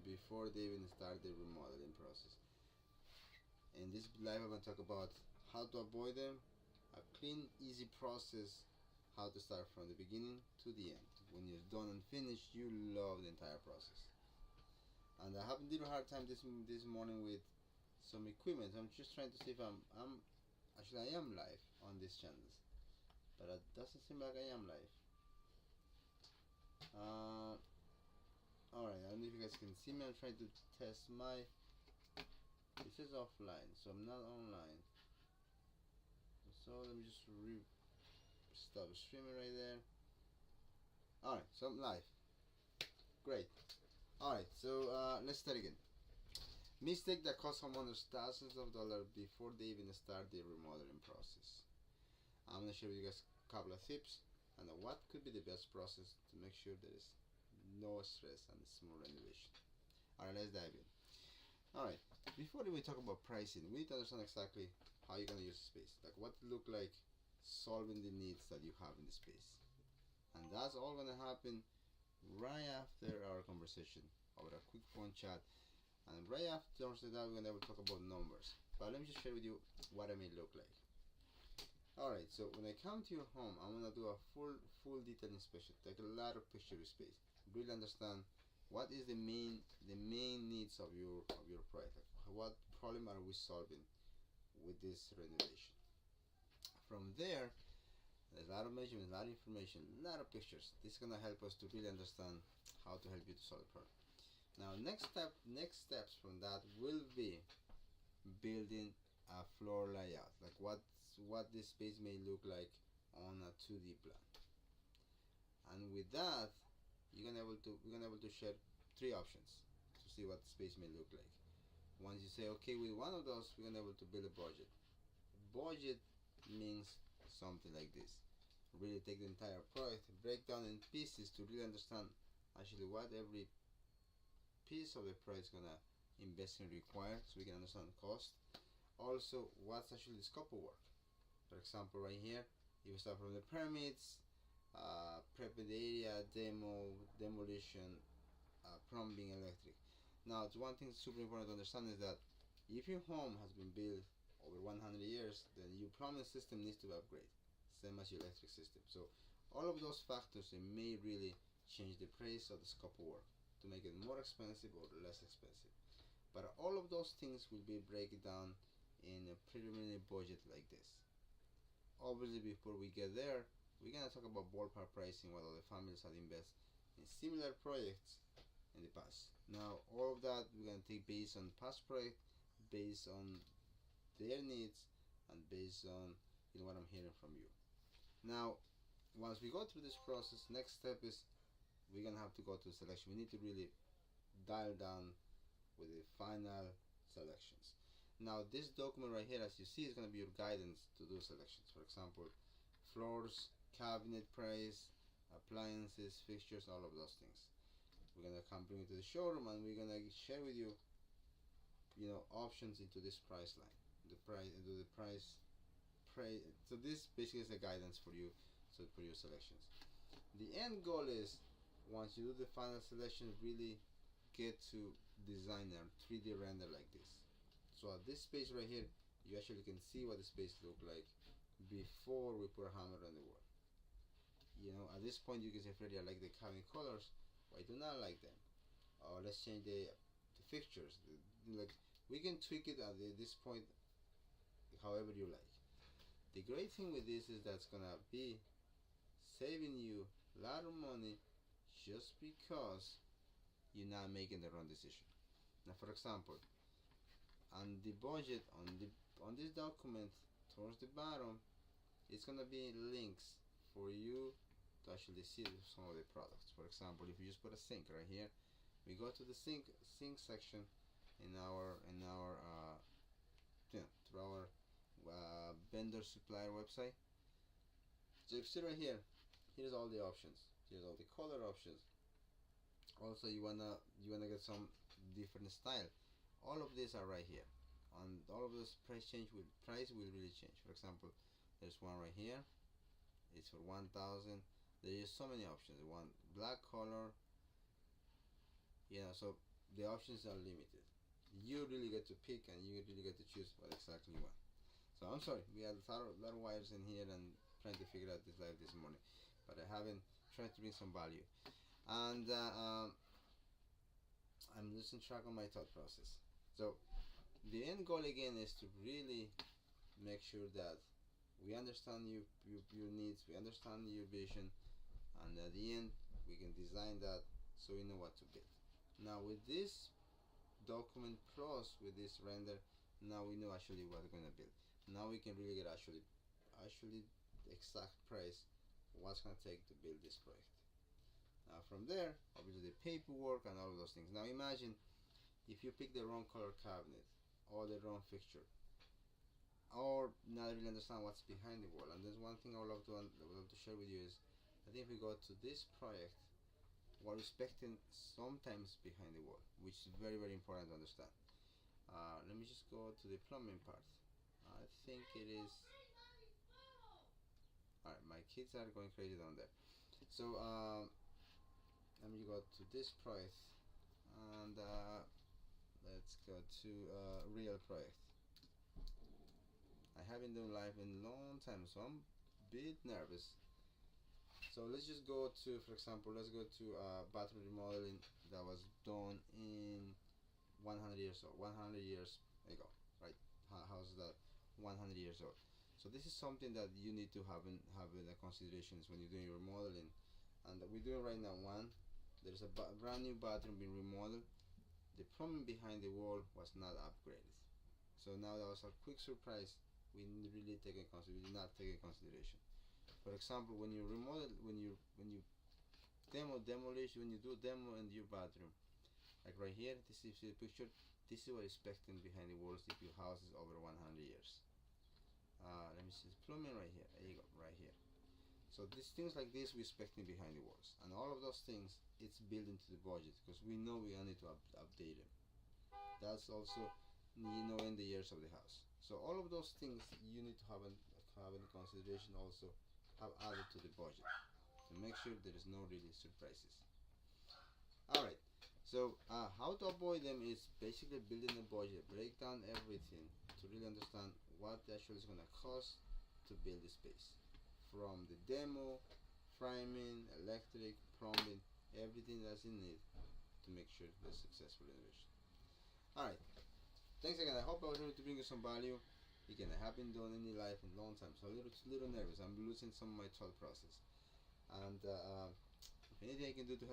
before they even start the remodeling process. In this live I'm going to talk about how to avoid them, a clean, easy process, how to start from the beginning to the end. When you're done and finished, you love the entire process. And I have a little hard time this morning with some equipment. I'm just trying to see if I'm actually I am live on these channels, but it doesn't seem like I am live. Alright, I don't know if you guys can see me. I'm trying to test my, this is offline, so I'm not online. So let me just stop streaming right there. Alright, so I'm live. Great. Alright, so let's start again. Mistake that cost homeowners thousands of dollars before they even start the remodeling process. I'm going to share with you guys a couple of tips and what could be the best process to make sure there is no stress and smooth renovation. Alright, let's dive in. Alright, before we talk about pricing, we need to understand exactly how you're going to use the space. Like what it look like solving the needs that you have in the space. And that's all going to happen right after our conversation over a quick phone chat. And right after that, we're going to talk about numbers. But let me just share with you what it may look like. Alright, so when I come to your home, I'm going to do a full detailed inspection. Take a lot of picture of space. Really understand what is the main needs of your project. Like what problem are we solving with this renovation? From there, there's a lot of measurements, a lot of information, a lot of pictures. This is going to help us to really understand how to help you to solve the problem. Now, next steps from that will be building a floor layout, like what this space may look like on a 2D plan. And with that, we're gonna able to share three options to see what the space may look like. Once you say okay with one of those, we're gonna able to build a budget. Budget means something like this. Really take the entire project, break down in pieces to really understand actually what every piece of the project is gonna invest in require, so we can understand the cost. Also, what's actually the scope of work. For example, right here, if we start from the permits, prepping the area, demolition, plumbing, electric. Now, it's one thing super important to understand is that if your home has been built over 100 years, then your plumbing system needs to be upgraded, same as your electric system. So all of those factors, they may really change the price of the scope of work to make it more expensive or less expensive. But all of those things will be break down in a preliminary budget like this. Obviously, before we get there, we're gonna talk about ballpark pricing, what other families have invested in similar projects in the past. Now, all of that we're gonna take based on past project, based on their needs, and based on what I'm hearing from you. Now, once we go through this process, next step is we're gonna have to go to selection. We need to really dial down with the final selections. Now this document right here, as you see, is going to be your guidance to do selections. For example, floors, cabinet price, appliances, fixtures, all of those things. We're going to come bring it to the showroom and we're going to share with you options into this price line, the price. So this basically is a guidance for you, so for your selections. The end goal is, once you do the final selection, really get to design a 3D render like this. So at this space right here, you actually can see what the space look like before we put a hammer on the wall. At this point you can say, Freddy, I like the cabin colors, but I do not like them. Or let's change the fixtures. Like, we can tweak it at this point however you like. The great thing with this is that's gonna be saving you a lot of money just because you're not making the wrong decision. Now, for example, on the budget on this document towards the bottom, it's gonna be links for you to actually see some of the products. For example, if you just put a sink right here, we go to the sink section in our through our vendor supplier website. So if you see right here, here's all the options. Here's all the color options. Also, you wanna get some different style. All of these are right here. On all of those, price will really change. For example, there's one right here. It's for 1,000. There is so many options. One black color. So the options are limited. You really get to pick and you really get to choose what exactly you want. So I'm sorry, we had a lot of wires in here and trying to figure out this live this morning, but I haven't tried to bring some value. And I'm losing track of my thought process. So the end goal again is to really make sure that we understand your needs, we understand your vision, and at the end we can design that so we know what to build. Now with this document plus with this render, now we know actually what we're gonna build. Now we can really get actually exact price what's gonna take to build this project. Now from there, obviously the paperwork and all of those things. Now imagine if you pick the wrong color cabinet or the wrong fixture, or not really understand what's behind the wall. And there's one thing I would love to share with you is, I think if we go to this project, we're respecting sometimes behind the wall, which is very important to understand. Let me just go to the plumbing part. I think it is. Alright, my kids are going crazy down there. So let me go to this project and let's go to real project. I haven't done live in a long time, so I'm a bit nervous. So let's just go to, for example, let's go to bathroom remodeling that was done in 100 years old, 100 years ago, right? How's that? 100 years old. So this is something that you need to have in considerations when you're doing your remodeling, and we're doing right now. One, there's a brand new bathroom being remodeled. The plumbing behind the wall was not upgraded, so now that was a quick surprise. We really take in we did not take in consideration. For example, when you remodel, when you demolish, when you do demo in your bathroom, like right here, this is the picture. This is what is expecting behind the walls if your house is over 100 years. Let me see, plumbing right here. There you go, right here. So these things like this we're expecting behind the walls, and all of those things it's built into the budget because we know we need to update them. That's also in the years of the house. So all of those things you need to have in consideration, also have added to the budget to make sure there is no really surprises. Alright, so how to avoid them is basically building a budget, break down everything to really understand what actually is going to cost to build the space, from the demo, framing, electric, plumbing, everything that's in need to make sure they're successful renovation. Alright, thanks again. I hope I was able to bring you some value. Again, I haven't done any live in a long time, so a little nervous. I'm losing some of my thought process, and if anything I can do to help